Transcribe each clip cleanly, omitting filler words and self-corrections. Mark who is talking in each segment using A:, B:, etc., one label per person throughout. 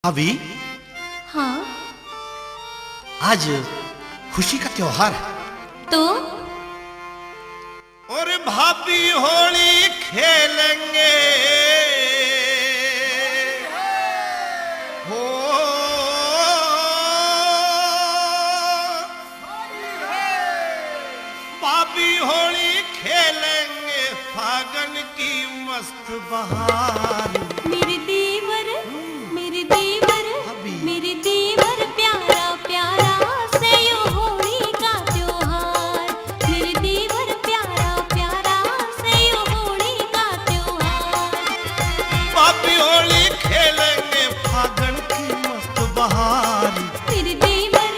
A: अभी
B: हाँ
A: आज खुशी का त्योहार है
B: तो
A: और भाभी होली खेलेंगे हो भाभी होली खेलेंगे फागन की मस्त बहार
B: मेरे देवर
A: अभी।
B: मेरे देवर प्यारा प्यारा से यो होली का त्योहार मेरे देवर प्यारा प्यारा से यो होली का त्योहार
A: भाभी होली खेलेंगे फागन की मस्त बहार
B: मेरे देवर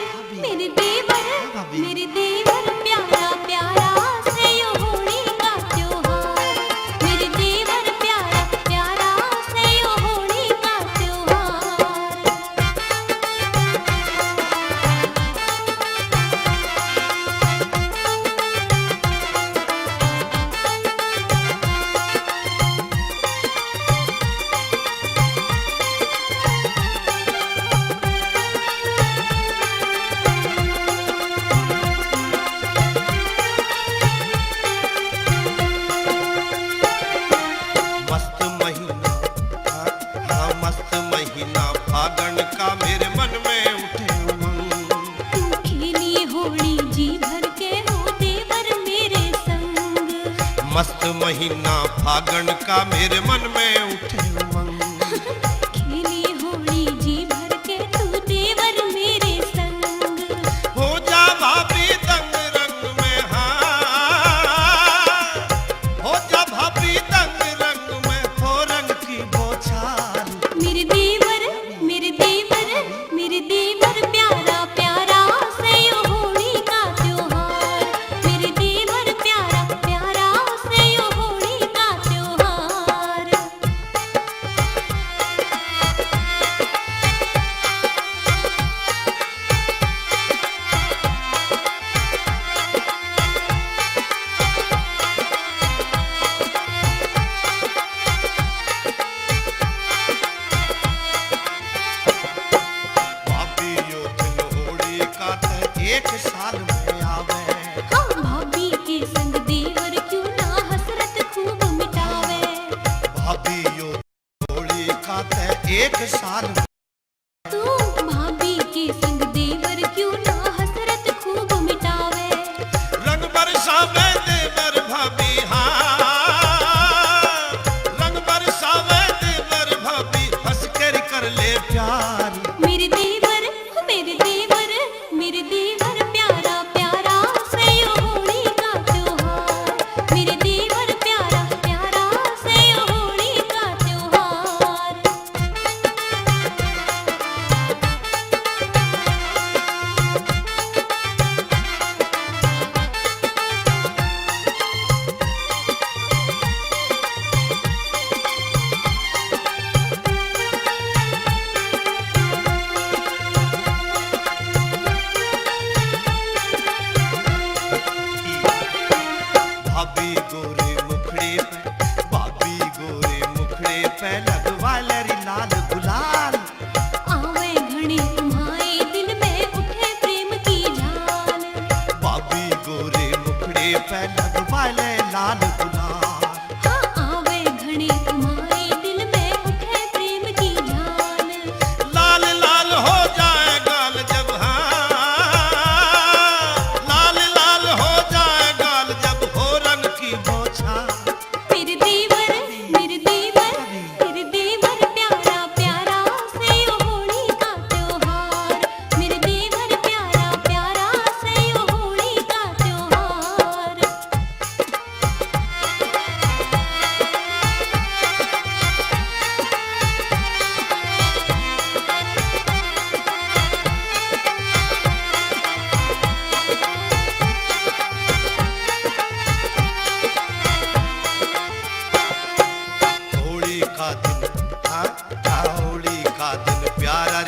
B: मेरे देवर
A: अभी।
B: मेरे देवर प्यारा प्यारा से यो होली का त्योहार मेरे देवर प्यारा प्यारा से यो होली का त्योहार
A: मस्त महीना हाँ मस्त महीना फागन का मेरे मन में उठे उमंग
B: तू खेली होली जी भर के हो देवर मेरे संग
A: मस्त महीना फागन का मेरे मन में उठे उमंग
B: खेली होली जी भर के तू देवर मेरे संग
A: हो जा भाभी दंग रंग में हाँ हो जा भाभी दंग रंग में हो रंग की बौछार
B: मेरे देवर मेरे देवर मेरे देवर प्यारा प्यारा से यो होली का त्योहार मेरे देवर प्यारा प्यारा से यो होली का त्योहार
A: भाभी यो दिन होली का ते एक साल में आवे
B: हाँ भाभी के संग देवर क्यों ना हसरत खूब मिटावे
A: भाभी यो होली का ते एक साल में
B: तू भाभी के संग देवर क्यों ना हसरत खूब मिटावे
A: रंग बरसावे देवर भाभी हाँ रंग बरसावे देवर भाभी हंस कर ले प्यार
B: मेरे देवर मेरे देवर मेरे देवर प्यारा प्यारा से यो होली का त्योहार मेरे देवर प्यारा प्यारा से यो होली का त्योहार
A: भाभी गोरे मुखड़े पे लगवा लरी लाल गुलाल
B: आवे घड़ी तुम्हारे दिल में उठे प्रेम की झाल
A: भाभी गोरे मुखड़े पे लगवा ले लाल गुलाल
B: हाँ आवे घड़ी तुम्हारे दिल में उठे प्रेम की झाल
A: लाल लाल हो जाए गाल जब हाँ लाल हो जाए गाल जब हो रंग की बौछार
B: मेरे देवर मेरे देवर मेरे देवर प्यारा प्यारा से यो होली का त्योहार मेरे देवर प्यारा प्यारा से यो होली का त्योहार
A: होली का दिन हाँ होली का दिन प्यारा